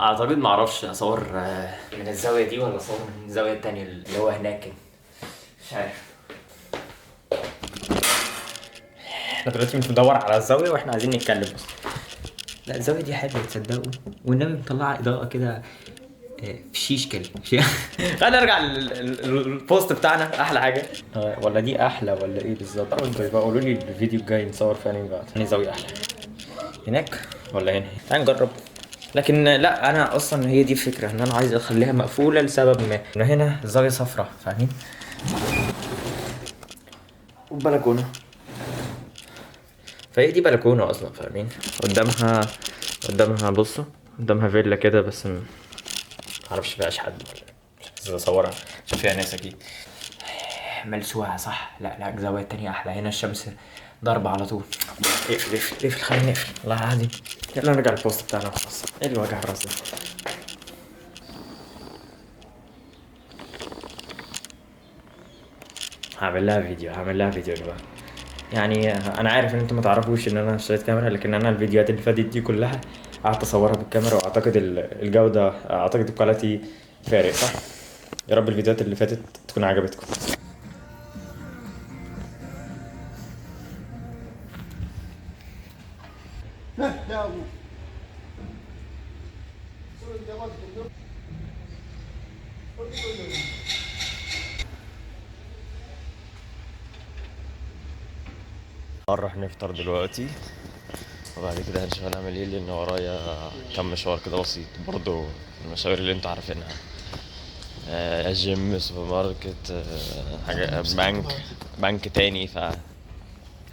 اعتقد معرفش اصور من الزاويه دي ولا اصور من الزاويه التانية اللي هو هناك كده، مش عارف. احنا دلوقتي مش بندور على الزاويه واحنا عايزين نتكلم بس. لا الزاويه دي حلوه تصدقوا، والنبي مطلعه اضاءه كده في شيش كده. خلينا نرجع للبوست بتاعنا. احلى حاجه ولا دي احلى ولا ايه بالظبط؟ انتوا يبقى قولوا لي الفيديو الجاي نصور في انهي بقى، انهي زاويه احلى، هناك ولا هنا؟ تعال نجرب. لكن لا انا اصلا هي دي الفكره، ان انا عايز اخليها مقفوله لسبب ما، ان هنا زاويه صفراء فاهمين، وبلكونه، فهي دي بلكونه اصلا فاهمين. قدامها بصوا، قدامها فيلا كده بس معرفش فيهاش حد ولا مش عايز اصورها عشان فيها ناس اكيد. ملسوعه صح؟ لا الزاويه التانية احلى، هنا الشمس ضربة على طول. اقفل خلينا نقفل والله العظيم. يلا نرجع للبوست بتاعنا وخلاص. ايه اللي وجع الراس ده؟ هعمل لها فيديو يا جماعه. يعني انا عارف ان انتم ما تعرفوش ان انا اشتريت كاميرا، لكن انا الفيديوهات اللي فاتت دي كلها قعدت اصورها بالكاميرا، واعتقد الجوده، اعتقد الكواليتي فارق صح. يا رب الفيديوهات اللي فاتت تكون عجبتكم. هنروح نفطر دلوقتي وبعد كده هنشوف هنعمل ايه، لان ورايا كم مشوار كده بسيط برضو، المشاوير اللي انتوا عارفينها. جيم، سوبر ماركت، حاجة بنك تاني،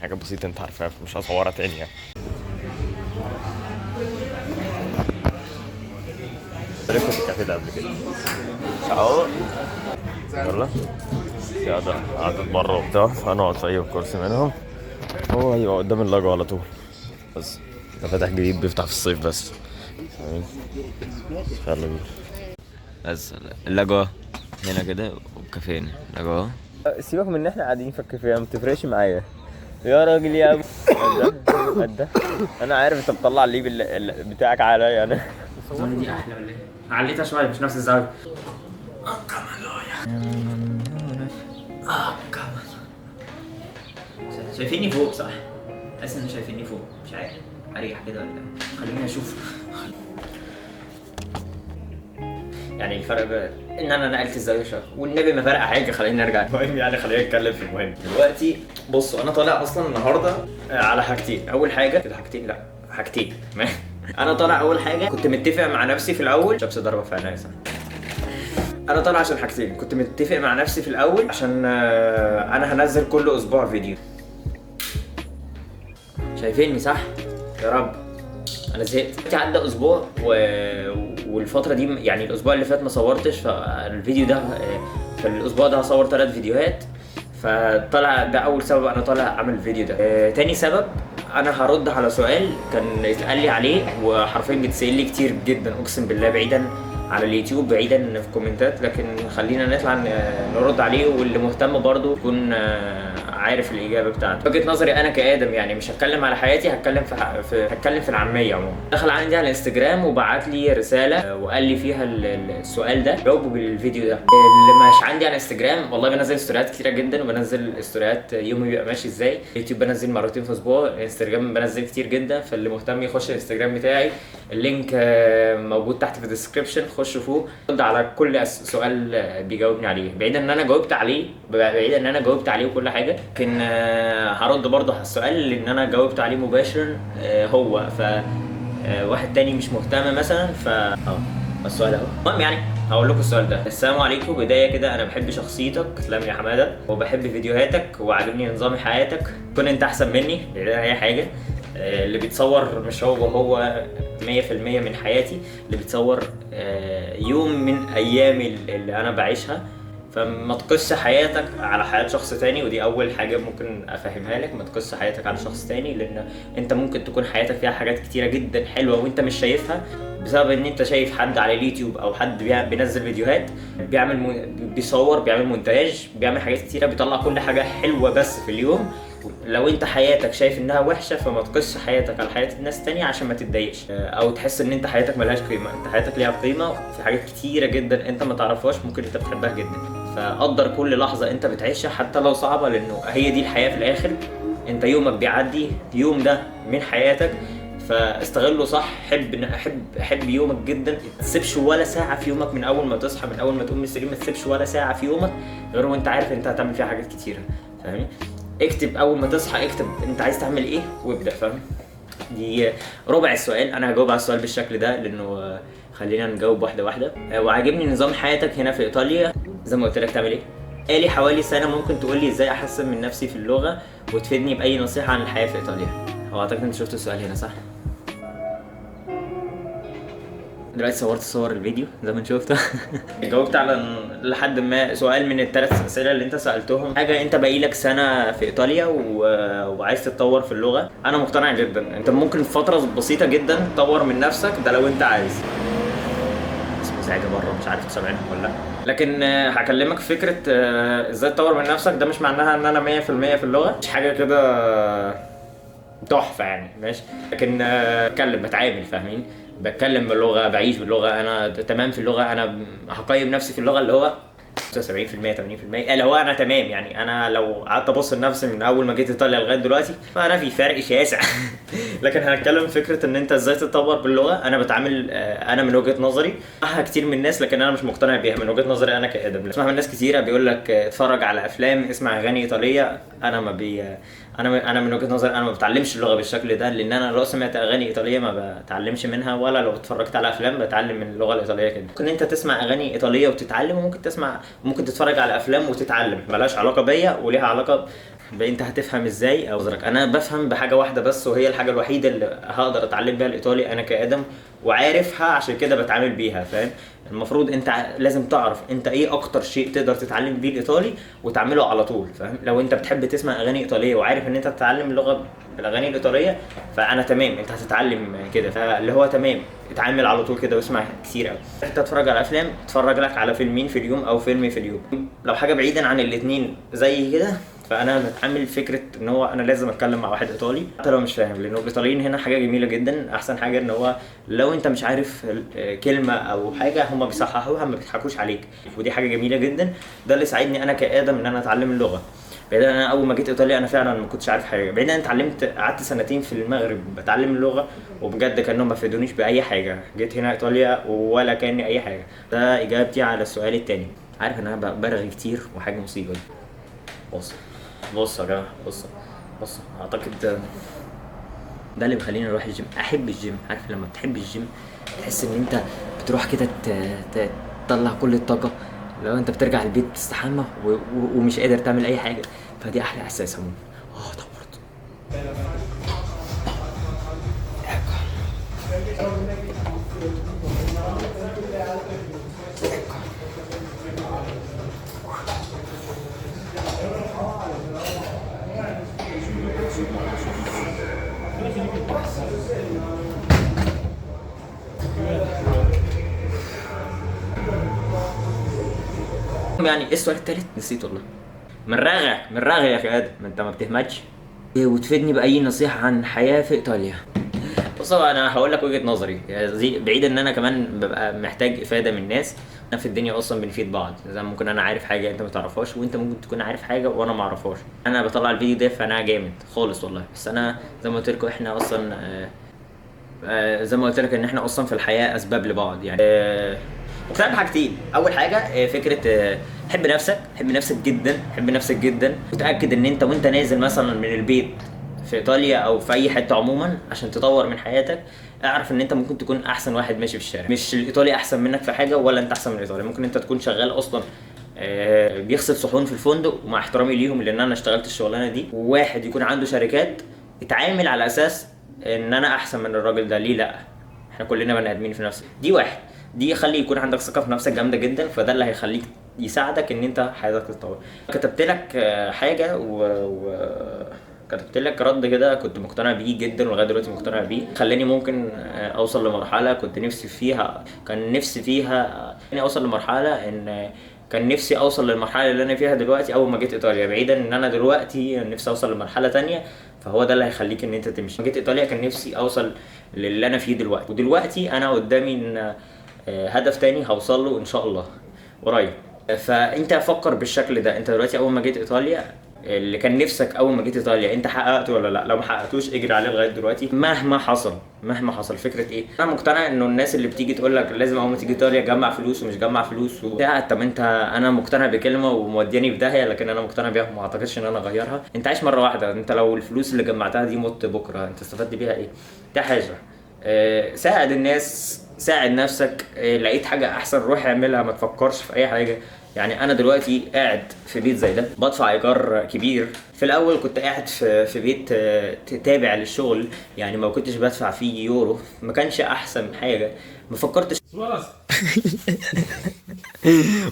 حاجة بسيطة انت عارفها، مش هصورها تاني يعني. عرفت في الكافيه ده قبل كده. اهو يلا قعدت بره وبتاع، فهنقعد في اي كرسي منهم، هو هيبقى قدام اللاجو على طول. بس ده فاتح جديد بيفتح في الصيف بس. يلا بينا. بس اللاجو هنا كده وكافينا اللاجو. سيبك من ان احنا قاعدين في الكافيه، ما بتفرقش معايا يا راجل يا ابو. ده انا عارف انت بتطلع الليب بتاعك عليا انا. الزاويه دي احلى ولا ايه؟ عليتها شويه مش نفس الزاويه. كمان شايفيني فوق صح؟ حاسس ان شايفيني فوق، مش عارف اريح كده ولا خليني اشوف. يعني الفرق بقى ان انا نقلت الزاويه شويه، والنبي ما فرق حاجه. خلينا نرجع المهم، يعني خلينا نتكلم في المهم دلوقتي. بصوا انا طالع اصلا النهارده على حاجتين. اول حاجه كده حاجتين انا طالع اول حاجه كنت متفق مع نفسي في الاول، شمس ضربه في عينيا. انا طالع عشان حاجتين، كنت متفق مع نفسي في الاول عشان انا هنزل كل اسبوع فيديو. شايفيني صح؟ يا رب. انا زهقت، عدى اسبوع والفتره دي يعني الاسبوع اللي فات ما صورتش، فالفيديو ده في الاسبوع ده هصور 3 فيديوهات، فطلع ده اول سبب انا طالع اعمل الفيديو ده. تاني سبب انا هرد على سؤال كان اتقال لي عليه، وحرفيا بيتسال لي كتير جدا اقسم بالله، بعيدا على اليوتيوب، بعيدا في كومنتات، لكن خلينا نطلع نرد عليه، واللي مهتم برضو يكون عارف الاجابه بتاعته. وجهه نظري انا كادم، يعني مش هتكلم على حياتي، هتكلم في العاميه عموما. دخل عندي على الانستجرام وبعت لي رساله وقال لي فيها السؤال ده جاوبه بالفيديو ده. اللي مش عندي على الانستجرام، والله بنزل ستوريات كتيره جدا، وبنزل ستوريات يومي بيبقى ماشي ازاي. يوتيوب بنزل مرتين في اسبوع، انستجرام بنزل كتير جدا، فاللي مهتم يخش الانستجرام بتاعي، اللينك موجود تحت في الديسكربشن، خش فوق رد على كل سؤال بيجاوبني عليه، بعيدا ان انا جاوبت عليه وكل حاجه، لكن هرد برضه على السؤال لان انا جاوبت عليه مباشر. هو واحد تاني مش مهتم مثلا، السؤال اهو. المهم يعني هقول لكم السؤال ده. السلام عليكم، بدايه كده انا بحب شخصيتك، تسلم يا حماده، وبحب فيديوهاتك، وعاجبني نظام حياتك، كن انت احسن مني بعيدا عن اي حاجه. اللي بيتصور مش هو 100% من حياتي، اللي بيتصور يوم من ايامي اللي انا بعيشها، فما تقصش حياتك على حياة شخص تاني. ودي اول حاجة ممكن افهمها لك، ما تقصش حياتك على شخص تاني، لان انت ممكن تكون حياتك فيها حاجات كتيرة جدا حلوة وانت مش شايفها، بسبب ان انت شايف حد على اليوتيوب او حد بينزل فيديوهات، بيصور، بيعمل مونتاج، بيعمل حاجات كتيرة، بيطلع كل حاجة حلوة بس في اليوم، لو انت حياتك شايف انها وحشه فما تقصش حياتك على حياه الناس تانية عشان ما تتضايقش او تحس ان انت حياتك ملهاش قيمه. انت حياتك ليها قيمه، في حاجات كتيره جدا انت ما تعرفهاش ممكن انت بتحبها جدا. فقدر كل لحظه انت بتعيشها حتى لو صعبه، لانه هي دي الحياه في الاخر. انت يومك بيعدي، يوم ده من حياتك، فاستغله صح. حب يومك جدا. ما تسيبش ولا ساعه في يومك من اول ما تصحى، من اول ما تقوم من السرير، ما تسيبش ولا ساعه في يومك غير وانت عارف انت هتعمل فيها حاجات كتيره. فاهمني؟ اكتب اول ما تصحى، اكتب انت عايز تعمل ايه وابدا. فاهم؟ دي ربع السؤال. انا هجاوب على السؤال بالشكل ده لانه خلينا نجاوب واحده واحده. وعاجبني نظام حياتك هنا في ايطاليا. زي ما قلت لك تعمل ايه؟ قالي حوالي سنه. ممكن تقول لي ازاي احسن من نفسي في اللغه وتفيدني باي نصيحه عن الحياه في ايطاليا. هو اعتقد انت شفت السؤال هنا صح؟ دلوقتي صورت صور الفيديو زي ما انت شفت. جاوبت على لحد ما سؤال من الثلاث اسئله اللي انت سالتهم. حاجه، انت باقي لك سنه في ايطاليا وعايز تتطور في اللغه. انا مقتنع جدا انت ممكن في فتره بسيطه جدا تطور من نفسك، ده لو انت عايز. بس مزعجه بره، مش عارف تسمعني ولا لا. لكن هكلمك في فكره ازاي تطور من نفسك. ده مش معناها ان انا 100% في اللغه، مش حاجه كده تحفه يعني، ماشي. لكن بتكلم، بتعامل، فاهمين؟ بتكلم باللغه، بعيش باللغه، انا تمام في اللغه. انا هقيم نفسي في اللغه اللي هو 70% 80%، اللي هو انا تمام يعني. انا لو قعدت ابص لنفسي من اول ما جيت ايطاليا لغايه دلوقتي فانا في فرق شاسع. لكن هنتكلم فكره ان انت ازاي تتطور باللغه. انا بتعامل انا من وجهه نظري معها كتير من الناس، لكن انا مش مقتنع بيها من وجهه نظري انا كادم. اسمع من ناس كتيره بيقول لك اتفرج على افلام، اسمع اغاني ايطاليه. انا ما بي انا من وجهه نظري انا ما بتعلمش اللغه بالشكل ده، لان انا لو سمعت اغاني ايطاليه ما بتعلمش منها، ولا لو اتفرجت على افلام بتعلم من اللغه الايطاليه كده. ممكن انت تسمع اغاني ايطاليه وتتعلم، وممكن تتفرج على افلام وتتعلم. ملهاش علاقه بيا وليها علاقه انت هتفهم ازاي او قصدك. انا بفهم بحاجه واحده بس، وهي الحاجه الوحيده اللي هقدر اتعلم بيها الايطالي انا كادم، وعارفها عشان كده بتعامل بيها. فاهم؟ المفروض انت لازم تعرف انت ايه اكتر شيء تقدر تتعلم بيه الايطالي وتعمله على طول. فاهم؟ لو انت بتحب تسمع اغاني ايطاليه وعارف ان انت تتعلم اللغه بالاغاني الايطاليه فانا تمام، انت هتتعلم كده. فاللي هو تمام، اتعامل على طول كده واسمع كتير قوي. انت تتفرج على افلام، تتفرج لك على فيلمين في اليوم او فيلم في اليوم. لو حاجه بعيدا عن الاثنين زي كده فانا بتعامل فكره ان هو انا لازم اتكلم مع واحد ايطالي حتى لو مش فاهم، لانه الايطاليين هنا حاجه جميله جدا. احسن حاجه ان هو لو انت مش عارف كلمه او حاجه هم بيصححوها، ما بيضحكوش عليك، ودي حاجه جميله جدا. ده اللي ساعدني انا كادم ان انا اتعلم اللغه. بعيدا انا اول ما جيت ايطاليا انا فعلا ما كنتش عارف حاجه. بعيدا اتعلمت، قعدت سنتين في المغرب بتعلم اللغه، وبجد كانوا ما فادونيش باي حاجه. جيت هنا ايطاليا ولا كاني اي حاجه. ده اجابتي على السؤال الثاني. عارف ان انا برغي كتير وحاجه مصيبه. بص يا جماعه، بص اعتقد ده اللي بيخليني اروح الجيم. احب الجيم. عارف لما بتحب الجيم تحس ان انت بتروح كده تطلع كل الطاقه. لو انت بترجع البيت تستحمى ومش قادر تعمل اي حاجه، فدي احلى احساس عموما. طورت. يعني ايه السؤال التالت؟ نسيت والله. من رغي يا اخي ادم، انت ما بتهمتش. وتفيدني باي نصيحه عن الحياه في ايطاليا. بص، انا هقول لك وجهه نظري يعني، بعيد ان انا كمان ببقى محتاج افاده من الناس. احنا في الدنيا اصلا بنفيد بعض. زي ممكن انا عارف حاجه انت ما تعرفهاش، وانت ممكن تكون عارف حاجه وانا ما اعرفهاش. انا بطلع الفيديو ده فانا جامد خالص والله. بس انا زي ما قلت لكم احنا اصلا زي ما قلت لك ان احنا اصلا في الحياه اسباب لبعض يعني. مقتنع بحاجتين. اول حاجه فكره حب نفسك جدا. وتاكد ان انت وانت نازل مثلا من البيت في ايطاليا او في اي حته عموما عشان تطور من حياتك، اعرف ان انت ممكن تكون احسن واحد ماشي في الشارع. مش الايطالي احسن منك في حاجه، ولا انت احسن من الايطالي. ممكن انت تكون شغال اصلا بيغسل صحون في الفندق، ومع احترامي ليهم لان انا اشتغلت الشغلانه دي، وواحد يكون عنده شركات، اتعامل على اساس ان انا احسن من الراجل ده. ليه لا؟ احنا كلنا بني ادمين في نفس دي. واحد دي يخلي يكون عندك ثقه في نفسك جامده جدا، فده اللي هيخليك يساعدك ان انت حياتك تتطور. كتبت لك حاجه كتبت لك رد كده كنت مقتنع بيه جدا، ولغايه دلوقتي مقتنع بيه. خلاني ممكن اوصل لمرحله كنت نفسي فيها، اني اوصل لمرحله ان كان نفسي اوصل للمرحله اللي انا فيها دلوقتي اول ما جيت ايطاليا، بعيدا ان انا دلوقتي نفسي اوصل لمرحله تانية، فهو ده اللي هيخليك ان انت تمشي. لما جيت ايطاليا كان نفسي اوصل للي انا فيه دلوقتي، ودلوقتي انا قدامي ان هدف تاني هوصل له ان شاء الله قريب. فانت فكر بالشكل ده. انت دلوقتي اول ما جيت ايطاليا اللي كان نفسك اول ما جيت ايطاليا انت حققته ولا لا؟ لو ما حققتوش اجري عليه لغايه دلوقتي مهما حصل. مهما حصل فكره ايه، انا مقتنع انه الناس اللي بتيجي تقول لك لازم اول ما تيجي ايطاليا جمع فلوس ومش جمع فلوس وبتاع، طب انت، انا مقتنع بكلمه ومودياني في داهيه، لكن انا مقتنع بيها وما اعتقدش ان انا اغيرها. انت عايش مره واحده، انت لو الفلوس اللي جمعتها دي مت بكره انت استفدت بيها ايه؟ ده حاجه. ساعد الناس، ساعد نفسك. لقيت حاجه احسن روح اعملها، ما تفكرش في اي حاجه. يعني انا دلوقتي قاعد في بيت زي ده بدفع ايجار كبير. في الاول كنت قاعد في بيت تابع للشغل، يعني ما كنتش بدفع فيه يورو، ما كانش احسن حاجه. ما فكرتش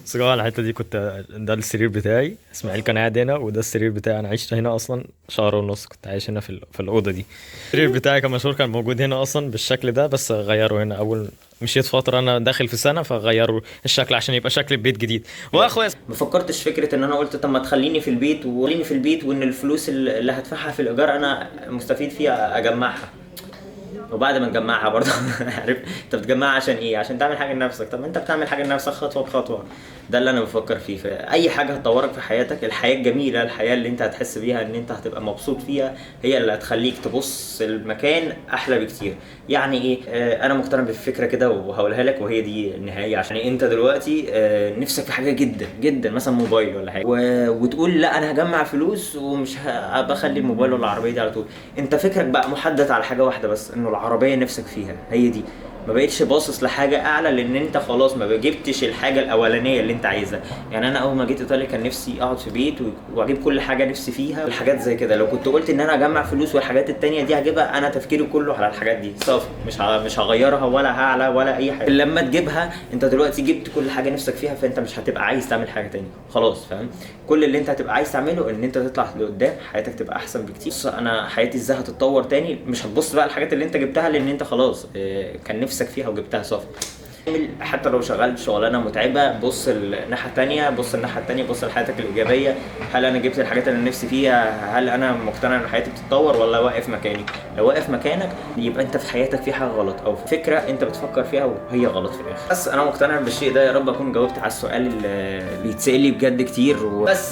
بصراحة الحتة دي كنت ده السرير بتاعي، اسماعيل كان قاعد هنا، وده السرير بتاعي. انا عشت هنا اصلا شهر ونص، كنت عايش هنا في الأوضة دي. السرير بتاعي كان مشهور، كان موجود هنا اصلا بالشكل ده، بس غيروا هنا اول مشيت فترة انا داخل في سنة، فغيروا الشكل عشان يبقى شكل البيت جديد. واخويا ما فكرتش فكره ان انا قلت طب ما تخليني في البيت وخليني في البيت، وان الفلوس اللي هدفعها في الايجار انا مستفيد فيها اجمعها. وبعد ما تجمعها برضه عارف انت بتجمعها عشان ايه؟ عشان تعمل حاجه لنفسك. طب انت بتعمل حاجه لنفسك خطوه بخطوه. ده اللي انا بفكر فيه. في اي حاجه هتطورك في حياتك، الحياه الجميله، الحياه اللي انت هتحس بيها ان انت هتبقى مبسوط فيها، هي اللي هتخليك تبص المكان احلى بكتير. يعني ايه؟ انا مقتنع بالفكره كده وهقولها لك، وهي دي النهايه. عشان انت دلوقتي نفسك في حاجه جدا جدا، مثلا موبايل ولا حاجه، وتقول لا انا هجمع فلوس ومش بخلي الموبايل ولا العربيه دي على طول. انت فكرك بقى محدد على حاجه واحده بس، انه العربيه نفسك فيها هي دي. ما بقيتش باصص لحاجه اعلى، لان انت خلاص ما جبتش الحاجه الاولانيه اللي انت عايزها. يعني انا اول ما جيت ايطاليا كان نفسي اقعد في بيت واجيب كل حاجه نفسي فيها، الحاجات زي كده. لو كنت قلت ان انا اجمع فلوس والحاجات التانية دي هجيبها، انا تفكيري كله على الحاجات دي صافي، مش هغيرها ولا هعلى ولا اي حاجه. لما تجيبها انت دلوقتي جبت كل حاجه نفسك فيها، فانت مش هتبقى عايز تعمل حاجه تانية خلاص. فاهم؟ كل اللي انت هتبقى عايز تعمله ان انت تطلع لقدام، حياتك تبقى احسن بكتير. انا حياتي ازاي هتتطور تاني؟ مش هتبص بقى الحاجات اللي انت جبتها، لان انت خلاص كان نفسك فيها وجبتها صافي. حتى لو شغال شغلانه متعبه، بص الناحيه التانية، بص الناحيه التانية، بص لحياتك الايجابيه. هل انا جبت الحاجات اللي نفسي فيها؟ هل انا مقتنع ان حياتي بتتطور ولا واقف مكاني؟ لو واقف مكانك يبقى انت في حياتك في حاجه غلط، او في فكره انت بتفكر فيها وهي غلط في الاخر. بس انا مقتنع بالشيء ده. يا رب اكون جاوبت على السؤال اللي بيتسال لي بجد كتير وبس.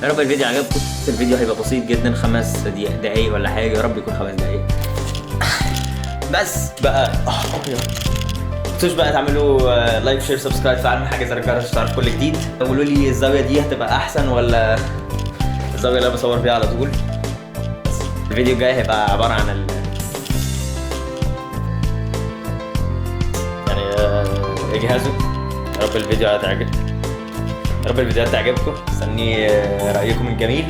يا رب الفيديو عجبكم. الفيديو هيبقى بسيط جدا، 5 دقايق ولا حاجه، يا رب يكون 5 دقايق بس بقى. تنسوش بقى تعملوا لايك شير سبسكرايب، فعلا حاجه زي الجرس عشان تعرف كل جديد. قولوا لي الزاويه دي هتبقى احسن ولا الزاويه اللي انا بصور بيها على طول. بس الفيديو الجاي هيبقى عباره عن يعني اجهزوا. يا رب الفيديو هتعجب، يا رب الفيديوهات تعجبكم. استني رايكم الجميل.